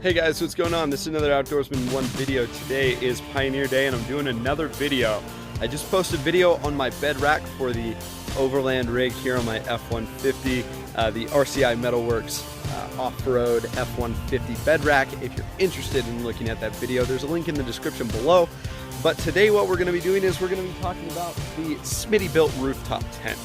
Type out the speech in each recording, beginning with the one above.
Hey guys, what's going on? This is another Outdoorsman 1 video. Today is Pioneer Day and I'm doing another video. I just posted a video on my bed rack for the Overland rig here on my F-150, the RCI Metalworks Off-Road F-150 bed rack. If you're interested in looking at that video, there's a link in the description below. But today what we're going to be doing is we're going to be talking about the Smittybilt Rooftop Tent.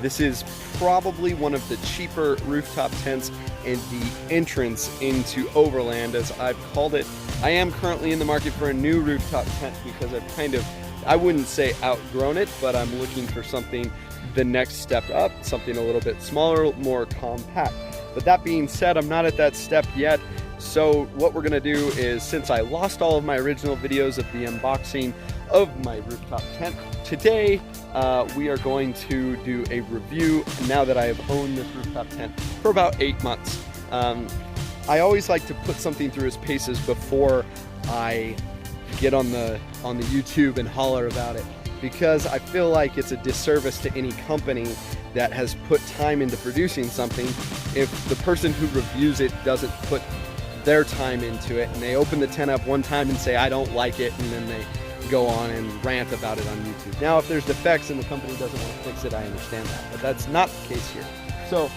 This is probably one of the cheaper rooftop tents and the entrance into Overland, as I've called it. I am currently in the market for a new rooftop tent because I've I wouldn't say outgrown it, but I'm looking for something the next step up, something a little bit smaller, more compact. But that being said, I'm not at that step yet. So what we're gonna do is, since I lost all of my original videos of the unboxing of my rooftop tent, today we are going to do a review now that I have owned this rooftop tent for about 8 months. I always like to put something through its paces before I get on the YouTube and holler about it, because I feel like it's a disservice to any company that has put time into producing something if the person who reviews it doesn't put their time into it, and they open the tent up one time and say I don't like it, and then they go on and rant about it on YouTube. Now if there's defects and the company doesn't want to fix it, I understand that, but that's not the case here. So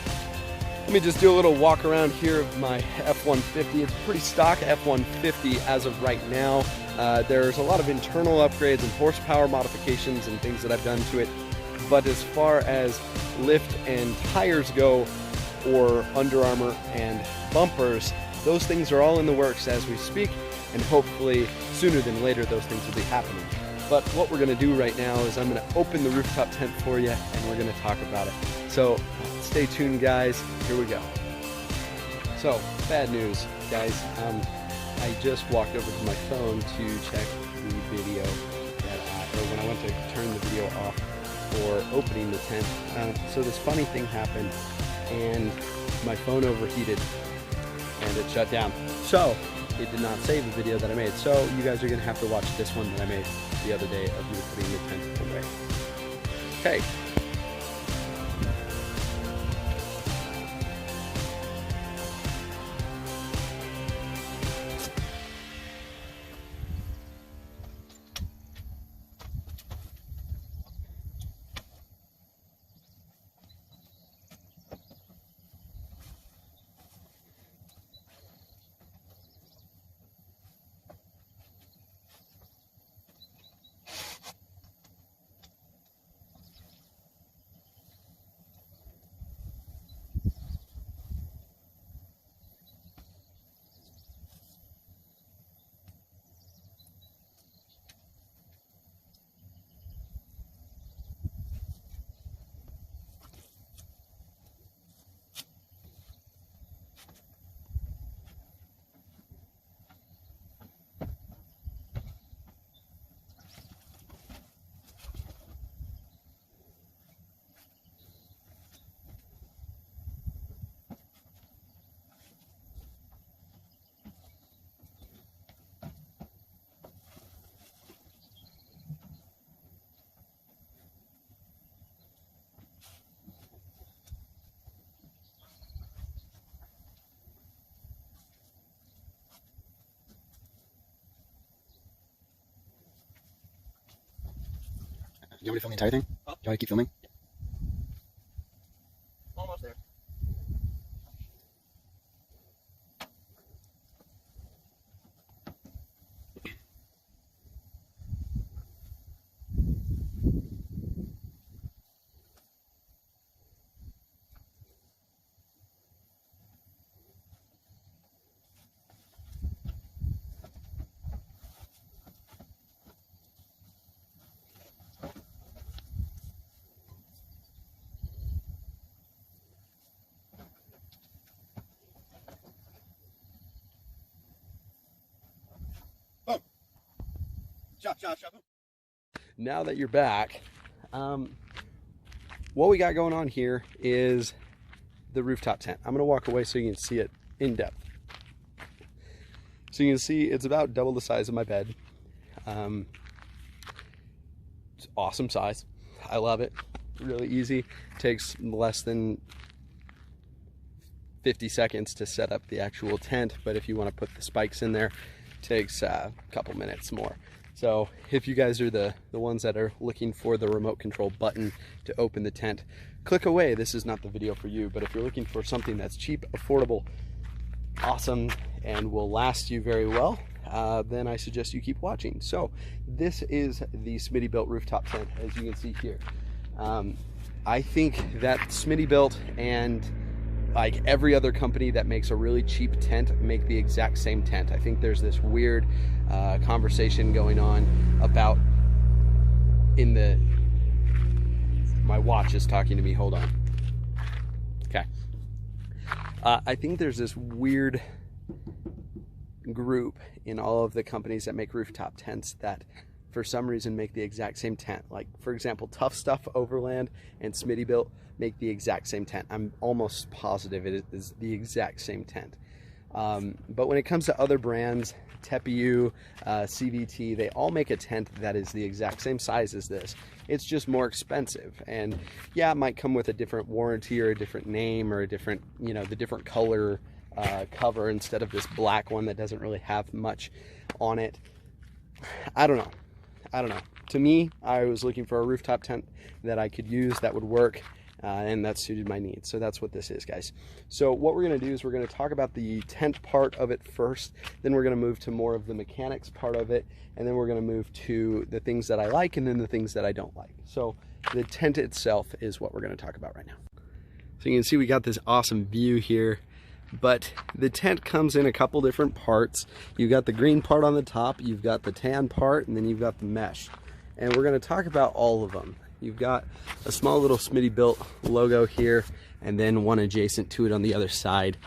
let me just do a little walk around here of my F-150. It's a pretty stock F-150 as of right now. There's a lot of internal upgrades and horsepower modifications and things that I've done to it, but as far as lift and tires go, or Under Armour and bumpers, those things are all in the works as we speak, and hopefully sooner than later those things will be happening. But what we're going to do right now is I'm going to open the rooftop tent for you and we're going to talk about it. So stay tuned guys, here we go. So bad news guys, I just walked over to my phone to check the video or when I went to turn the video off for opening the tent. So this funny thing happened and my phone overheated and it shut down. So it did not save the video that I made. So you guys are gonna have to watch this one that I made the other day of me putting the tent away. Okay. You want me to film the entire thing? Huh? Do you want to keep filming? Almost there. Now that you're back, what we got going on here is the rooftop tent. I'm gonna walk away so you can see it in depth. So you can see it's about double the size of my bed. It's awesome size. I love it. Really easy. Takes less than 50 seconds to set up the actual tent, but if you want to put the spikes in there, it takes a couple minutes more. So if you guys are the ones that are looking for the remote control button to open the tent, click away. This is not the video for you. But if you're looking for something that's cheap, affordable, awesome, and will last you very well, then I suggest you keep watching. So this is the Smittybilt rooftop tent, as you can see here. I think that Smittybilt and like every other company that makes a really cheap tent make the exact same tent. I think there's this weird conversation going on about my watch is talking to me, hold on. Okay. I think there's this weird group in all of the companies that make rooftop tents that for some reason make the exact same tent. Like for example, Tough Stuff Overland and Smittybilt make the exact same tent. I'm almost positive it is the exact same tent. But when it comes to other brands, Tepiu, CVT, they all make a tent that is the exact same size as this. It's just more expensive, and yeah, it might come with a different warranty or a different name or a different, you know, the different color cover instead of this black one that doesn't really have much on it. I don't know. To me, I was looking for a rooftop tent that I could use that would work, and that suited my needs. So that's what this is, guys. So what we're going to do is we're going to talk about the tent part of it first, then we're going to move to more of the mechanics part of it, and then we're going to move to the things that I like and then the things that I don't like. So the tent itself is what we're going to talk about right now. So you can see we got this awesome view here, but the tent comes in a couple different parts. You've got the green part on the top, you've got the tan part, and then you've got the mesh. And we're going to talk about all of them. You've got a small little Smittybilt logo here, and then one adjacent to it on the other side.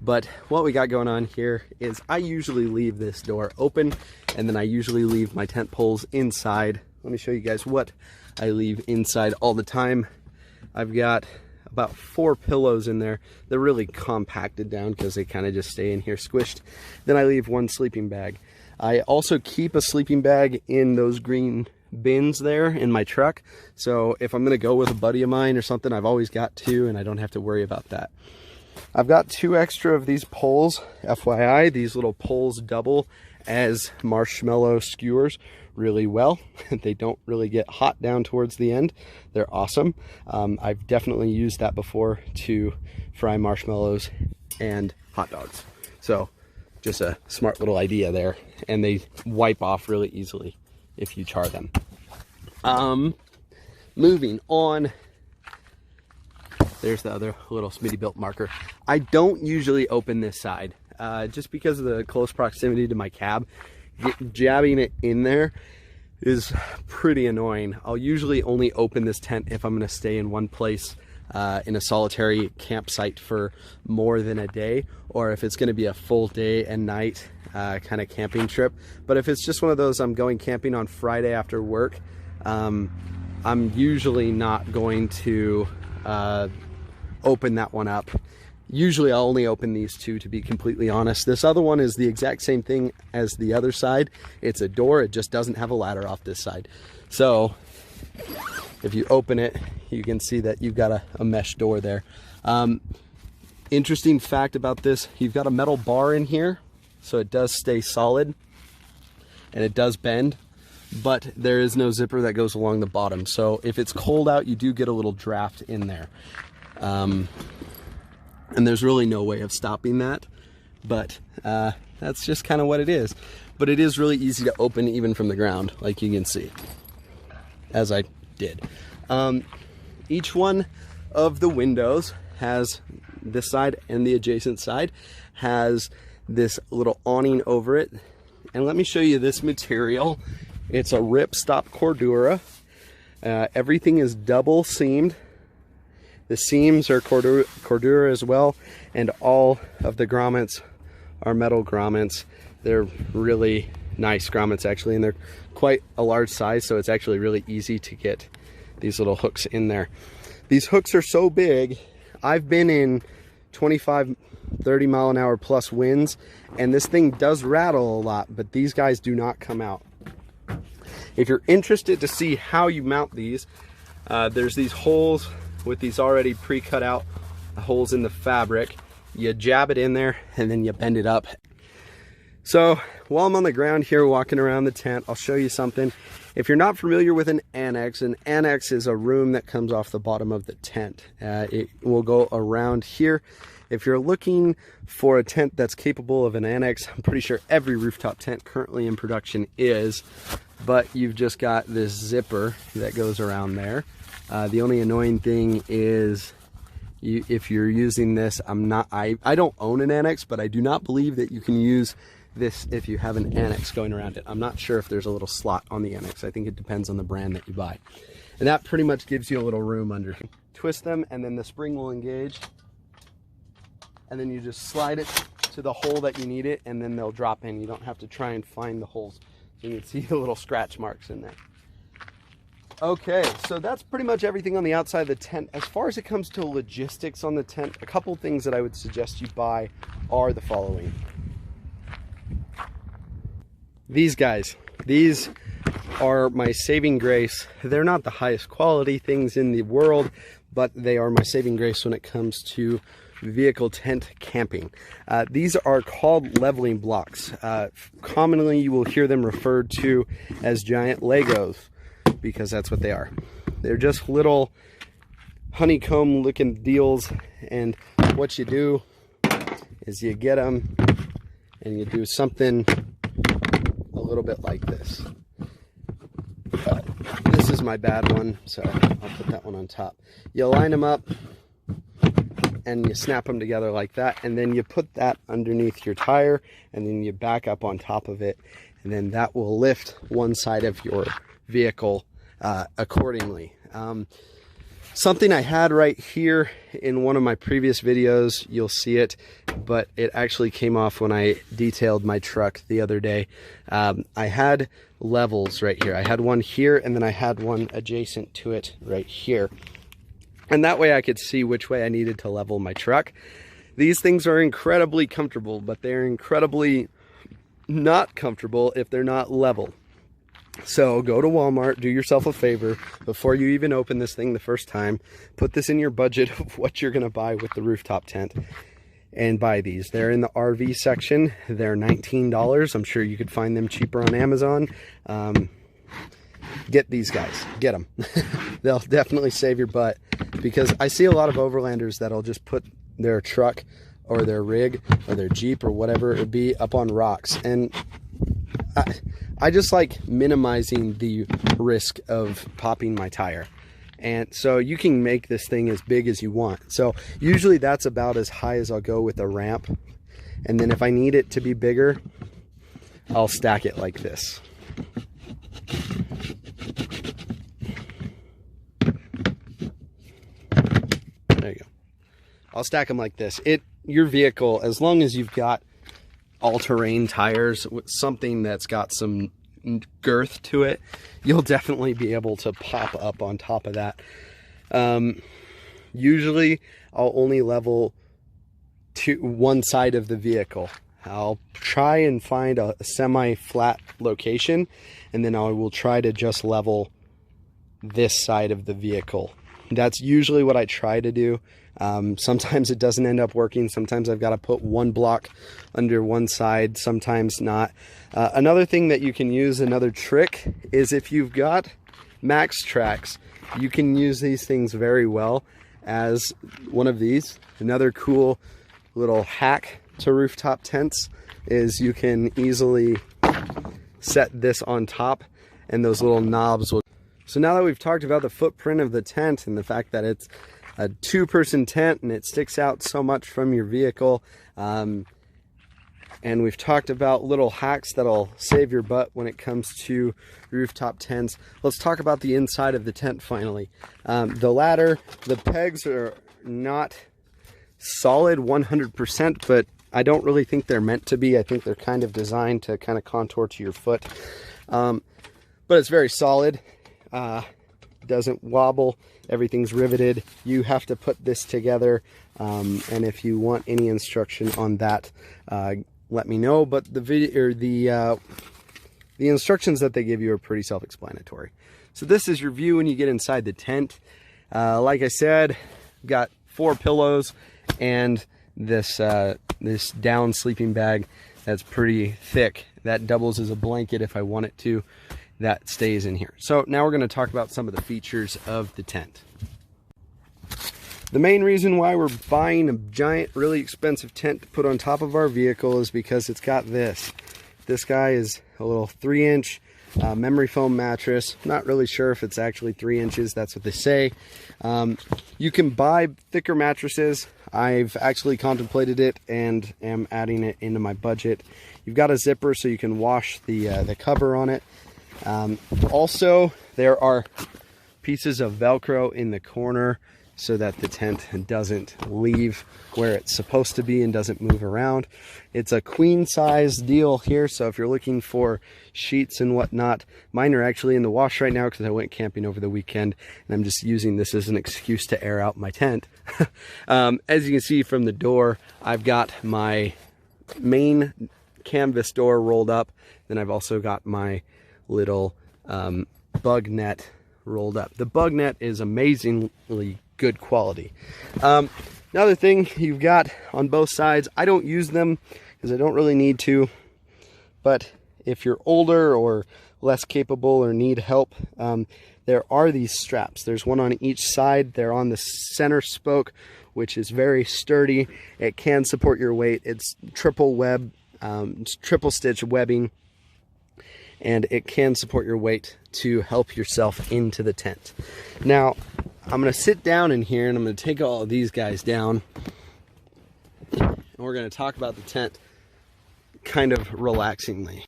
But what we got going on here is I usually leave this door open, and then I usually leave my tent poles inside. Let me show you guys what I leave inside all the time. I've got about 4 pillows in there. They're really compacted down because they kind of just stay in here squished. Then I leave 1 sleeping bag. I also keep a sleeping bag in those green bins there in my truck, so if I'm gonna go with a buddy of mine or something, I've always got 2 and I don't have to worry about that. I've got 2 extra of these poles. FYI, these little poles double as marshmallow skewers really well. They don't really get hot down towards the end. They're awesome. I've definitely used that before to fry marshmallows and hot dogs. So just a smart little idea there, and they wipe off really easily if you char them. Moving on, there's the other little Smittybilt marker. I don't usually open this side just because of the close proximity to my cab. Jabbing it in there is pretty annoying. I'll usually only open this tent if I'm going to stay in one place in a solitary campsite for more than a day, or if it's going to be a full day and night kind of camping trip. But if it's just one of those I'm going camping on Friday after work, I'm usually not going to open that one up. Usually I'll only open these 2, to be completely honest. This other one is the exact same thing as the other side. It's a door, it just doesn't have a ladder off this side. So if you open it, you can see that you've got a mesh door there. Interesting fact about this, you've got a metal bar in here, so it does stay solid and it does bend, but there is no zipper that goes along the bottom. So if it's cold out, you do get a little draft in there. And there's really no way of stopping that, but that's just kind of what it is. But it is really easy to open even from the ground, like you can see, as I did. Each one of the windows has, this side and the adjacent side has this little awning over it. And let me show you this material. It's a ripstop Cordura. Everything is double seamed. The seams are Cordura as well, and all of the grommets are metal grommets. They're really nice grommets actually, and they're quite a large size, so it's actually really easy to get these little hooks in there. These hooks are so big, I've been in 25, 30 mile an hour plus winds, and this thing does rattle a lot, but these guys do not come out. If you're interested to see how you mount these, there's these holes with these already pre-cut out holes in the fabric, you jab it in there and then you bend it up. So while I'm on the ground here walking around the tent, I'll show you something. If you're not familiar with an annex is a room that comes off the bottom of the tent. It will go around here. If you're looking for a tent that's capable of an annex, I'm pretty sure every rooftop tent currently in production is, but you've just got this zipper that goes around there. The only annoying thing is if you're using this, I don't own an annex, but I do not believe that you can use this if you have an annex going around it. I'm not sure if there's a little slot on the annex. I think it depends on the brand that you buy. And that pretty much gives you a little room under. Twist them and then the spring will engage. And then you just slide it to the hole that you need it and then they'll drop in. You don't have to try and find the holes. So you can see the little scratch marks in there. Okay, so that's pretty much everything on the outside of the tent. As far as it comes to logistics on the tent, a couple things that I would suggest you buy are the following. These guys, these are my saving grace. They're not the highest quality things in the world, but they are my saving grace when it comes to vehicle tent camping. These are called leveling blocks. Commonly you will hear them referred to as giant Legos because that's what they are. They're just little honeycomb looking deals, and what you do is you get them and you do something a little bit like this. This is my bad one, so I'll put that one on top. You line them up and you snap them together like that, and then you put that underneath your tire and then you back up on top of it, and then that will lift one side of your vehicle accordingly. Something I had right here in one of my previous videos, you'll see it, but it actually came off when I detailed my truck the other day. I had levels right here. I had one here and then I had one adjacent to it right here. And that way I could see which way I needed to level my truck. These things are incredibly comfortable, but they're incredibly not comfortable if they're not level. So go to Walmart, do yourself a favor, before you even open this thing the first time, put this in your budget of what you're going to buy with the rooftop tent and buy these. They're in the RV section. They're $19. I'm sure you could find them cheaper on Amazon. Get these guys, get them. They'll definitely save your butt, because I see a lot of overlanders that'll just put their truck or their rig or their Jeep or whatever it be up on rocks, and I just like minimizing the risk of popping my tire. And so you can make this thing as big as you want. So usually that's about as high as I'll go with a ramp. And then if I need it to be bigger, I'll stack it like this. There you go. I'll stack them like this. Your vehicle, as long as you've got all-terrain tires with something that's got some girth to it, you'll definitely be able to pop up on top of that. Usually I'll only level to one side of the vehicle. I'll try and find a semi-flat location, and then I will try to just level this side of the vehicle. That's usually what I try to do. Sometimes it doesn't end up working. Sometimes I've got to put one block under one side, sometimes not. Another thing that you can use, another trick, is if you've got max tracks, you can use these things very well as one of these. Another cool little hack to rooftop tents is you can easily set this on top and those little knobs will. So now that we've talked about the footprint of the tent and the fact that it's a two-person tent and it sticks out so much from your vehicle, and we've talked about little hacks that'll save your butt when it comes to rooftop tents, let's talk about the inside of the tent finally. The ladder, the pegs are not solid 100%, but I don't really think they're meant to be. I think they're kind of designed to kind of contour to your foot, but it's very solid. Doesn't wobble, everything's riveted. You have to put this together, and if you want any instruction on that, let me know. But the video or the instructions that they give you are pretty self-explanatory. So this is your view when you get inside the tent. Like I said, got 4 pillows, and this this down sleeping bag that's pretty thick that doubles as a blanket if I want it to, that stays in here. So now we're going to talk about some of the features of the tent. The main reason why we're buying a giant, really expensive tent to put on top of our vehicle is because it's got this. This guy is a little 3-inch memory foam mattress. Not really sure if it's actually 3 inches. That's what they say. You can buy thicker mattresses. I've actually contemplated it and am adding it into my budget. You've got a zipper so you can wash the cover on it. Also, there are pieces of Velcro in the corner so that the tent doesn't leave where it's supposed to be and doesn't move around. It's a queen size deal here, so if you're looking for sheets and whatnot, mine are actually in the wash right now because I went camping over the weekend and I'm just using this as an excuse to air out my tent. As you can see from the door, I've got my main canvas door rolled up, then I've also got my little bug net rolled up. The bug net is amazingly good quality. Another thing you've got on both sides, I don't use them because I don't really need to, but if you're older or less capable or need help, there are these straps. There's one on each side. They're on the center spoke, which is very sturdy. It can support your weight. It's triple stitch webbing, and it can support your weight to help yourself into the tent. Now, I'm going to sit down in here and I'm going to take all of these guys down and we're going to talk about the tent kind of relaxingly.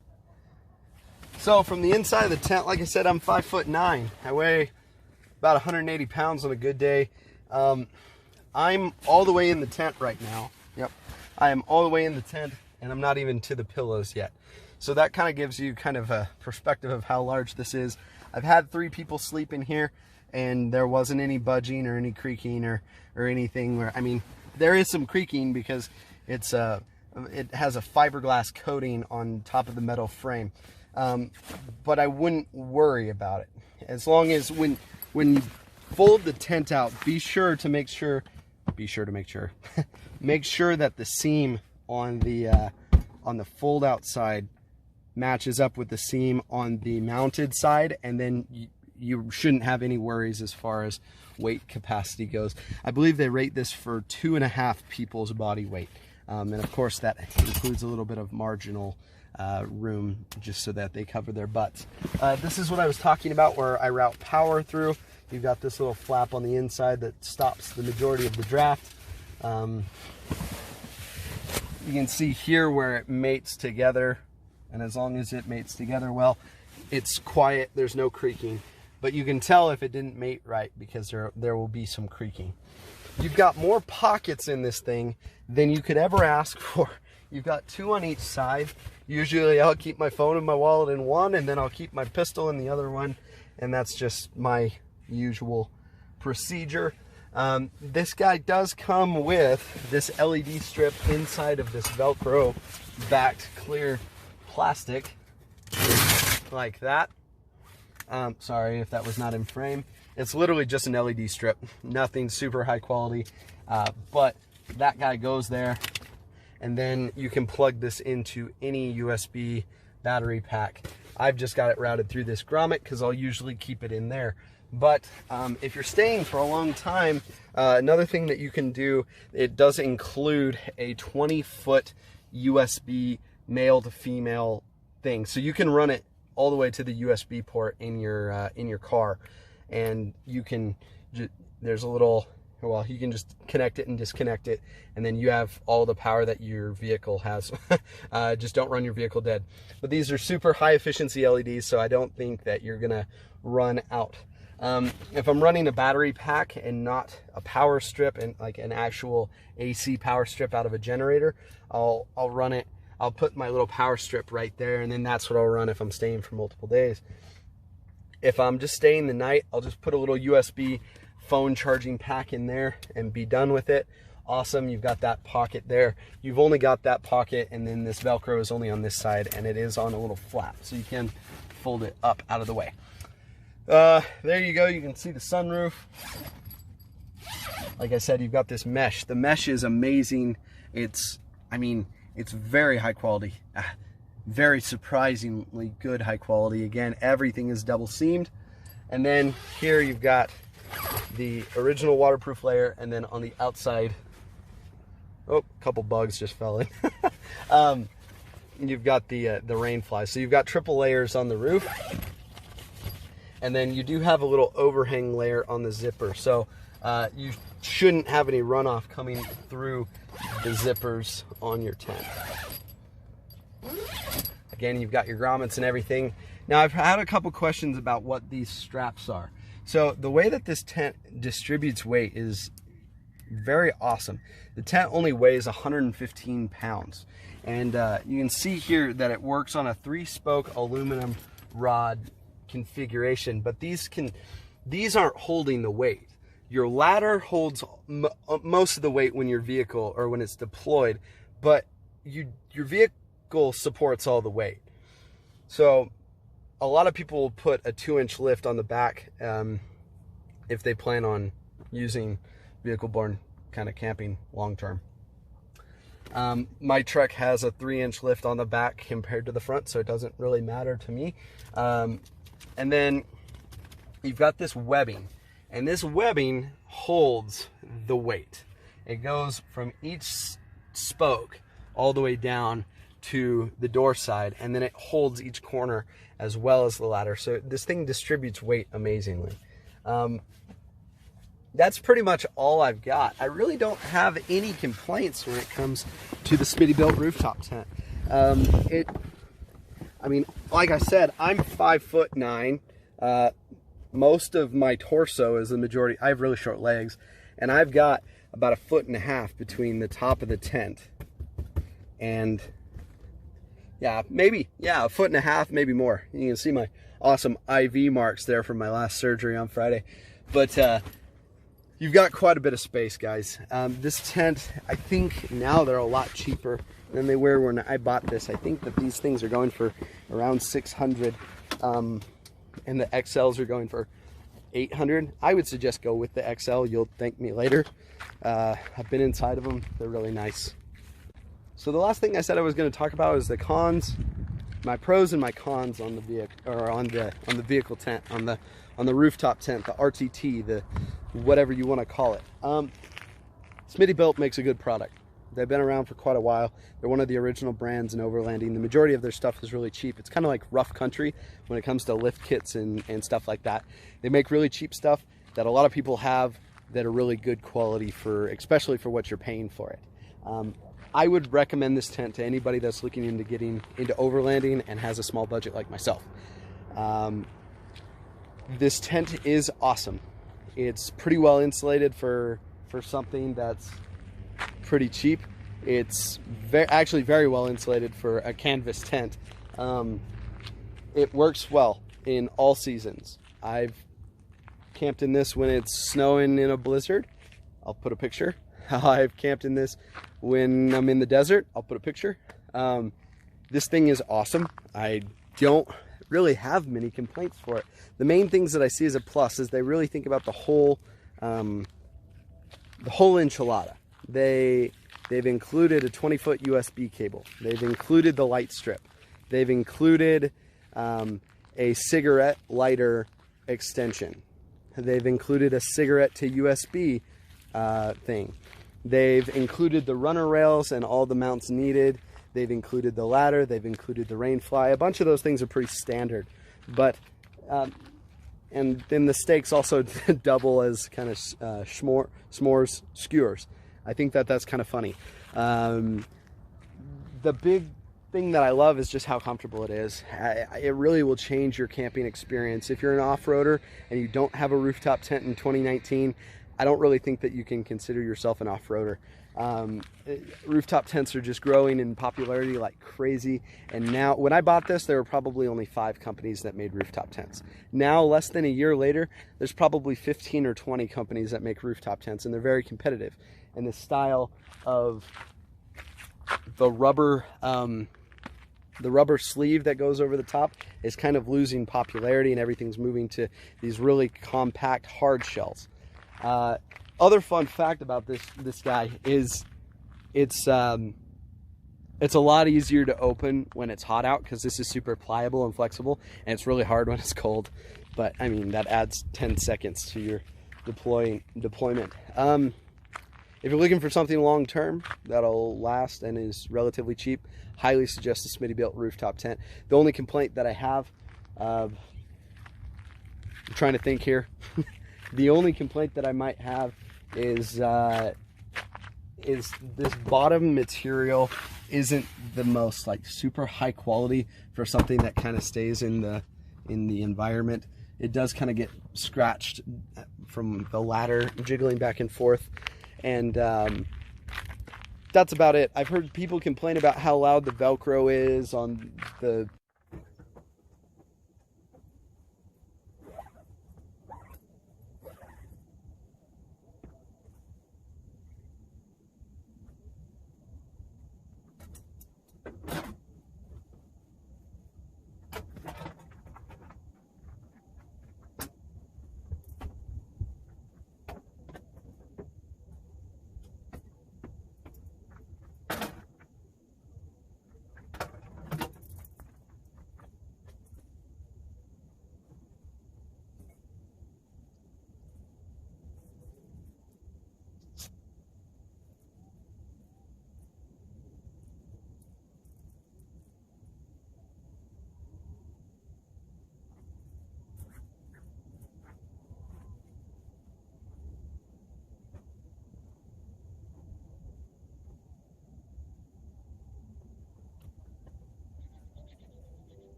So from the inside of the tent, like I said, I'm 5'9". I weigh about 180 pounds on a good day. I'm all the way in the tent right now. Yep, I am all the way in the tent and I'm not even to the pillows yet. So that kind of gives you kind of a perspective of how large this is. I've had 3 people sleep in here and there wasn't any budging or any creaking or anything where, I mean, there is some creaking because it's it has a fiberglass coating on top of the metal frame. But I wouldn't worry about it. As long as when you fold the tent out, be sure to make sure make sure that the seam on the fold out side matches up with the seam on the mounted side, and then you shouldn't have any worries as far as weight capacity goes. I believe they rate this for 2.5 people's body weight. And of course that includes a little bit of marginal room just so that they cover their butts. This is what I was talking about where I route power through. You've got this little flap on the inside that stops the majority of the draft. You can see here where it mates together, and as long as it mates together well, it's quiet, there's no creaking. But you can tell if it didn't mate right because there will be some creaking. You've got more pockets in this thing than you could ever ask for. You've got 2 on each side. Usually I'll keep my phone and my wallet in one, and then I'll keep my pistol in the other one, and that's just my usual procedure. This guy does come with this LED strip inside of this Velcro backed clear plastic like that. Sorry if that was not in frame. It's literally just an LED strip, nothing super high quality, but that guy goes there, and then you can plug this into any USB battery pack. I've just got it routed through this grommet because I'll usually keep it in there. But if you're staying for a long time, another thing that you can do, it does include a 20-foot USB male to female thing, so you can run it all the way to the USB port in your car, and you can there's a little, well, you can just connect it and disconnect it, and then you have all the power that your vehicle has. Just don't run your vehicle dead. But these are super high efficiency LEDs, so I don't think that you're gonna run out. If I'm running a battery pack and not a power strip, and like an actual AC power strip out of a generator, I'll run it. I'll put my little power strip right there, and then that's what I'll run if I'm staying for multiple days. If I'm just staying the night, I'll just put a little USB phone charging pack in there and be done with it. Awesome, you've got that pocket there. You've only got that pocket, and then this Velcro is only on this side, and it is on a little flap, so you can fold it up out of the way. There you go, you can see the sunroof. Like I said, you've got this mesh. The mesh is amazing I mean, it's very high quality, very surprisingly good high quality. Again, everything is double seamed. And then here you've got the original waterproof layer, and then on the outside, oh, a couple bugs just fell in. You've got the rain fly. So you've got triple layers on the roof, and then you do have a little overhang layer on the zipper. So you shouldn't have any runoff coming through the zippers on your tent. Again, you've got your grommets and everything. Now, I've had a couple questions about what these straps are. So the way that this tent distributes weight is very awesome. The tent only weighs 115 pounds. And you can see here that it works on a 3-spoke aluminum rod configuration, but these aren't holding the weight. Your ladder holds most of the weight when your vehicle, or when it's deployed, but your vehicle supports all the weight. So a lot of people will put a 2-inch lift on the back if they plan on using vehicle-borne kind of camping long term. My truck has a 3-inch lift on the back compared to the front, so it doesn't really matter to me. And then you've got this webbing, and this webbing holds the weight. It goes from each spoke all the way down to the door side, and then it holds each corner as well as the ladder. So this thing distributes weight amazingly. That's pretty much all I've got. I really don't have any complaints when it comes to the Smittybilt rooftop tent. I mean, like I said, I'm 5'9". Most of my torso is the majority. I have really short legs, and I've got about 1.5 feet between the top of the tent and maybe 1.5 feet, maybe more. You can see my awesome IV marks there from my last surgery on Friday. But you've got quite a bit of space, guys. This tent, I think now they're a lot cheaper than they were when I bought this. I think that these things are going for around $600, and the XLs are going for $800. I would suggest go with the XL. You'll thank me later. I've been inside of them. They're really nice. So the last thing I said I was going to talk about is the cons, my pros and my cons on the vehicle, or on the vehicle tent, on the rooftop tent, the RTT, the whatever you want to call it. Smittybilt makes a good product. They've been around for quite a while. They're one of the original brands in overlanding. The majority of their stuff is really cheap. It's kind of like rough country when it comes to lift kits and stuff like that. They make really cheap stuff that a lot of people have that are really good quality, especially for what you're paying for it. I would recommend this tent to anybody that's looking into getting into overlanding and has a small budget like myself. This tent is awesome. It's pretty well insulated for something that's pretty cheap. It's actually very well insulated for a canvas tent. It works well in all seasons. I've camped in this when it's snowing in a blizzard. I'll put a picture. I've camped in this when I'm in the desert. I'll put a picture. This thing is awesome. I don't really have many complaints for it. The main things that I see as a plus is they really think about the whole enchilada. They've included a 20-foot USB cable. They've included the light strip. They've included a cigarette lighter extension. They've included a cigarette to USB thing. They've included the runner rails and all the mounts needed. They've included the ladder. They've included the rain fly. A bunch of those things are pretty standard. But and then the stakes also double as kind of s'mores skewers. I think that's kind of funny. The big thing that I love is just how comfortable it is. It really will change your camping experience. If you're an off-roader and you don't have a rooftop tent in 2019, I don't really think that you can consider yourself an off-roader. Rooftop tents are just growing in popularity like crazy. And now, when I bought this, there were probably only 5 companies that made rooftop tents. Now, less than a year later, there's probably 15 or 20 companies that make rooftop tents, and they're very competitive. And the style of the rubber sleeve that goes over the top is kind of losing popularity, and everything's moving to these really compact hard shells. Other fun fact about this guy is it's a lot easier to open when it's hot out because this is super pliable and flexible, and it's really hard when it's cold. But I mean, that adds 10 seconds to your deployment. If you're looking for something long-term that'll last and is relatively cheap, highly suggest the Smittybilt Rooftop Tent. The only complaint that I have, I'm trying to think here. The only complaint that I might have is this bottom material isn't the most like super high quality for something that kind of stays in the environment. It does kind of get scratched from the ladder jiggling back and forth, and that's about it. I've heard people complain about how loud the Velcro is on the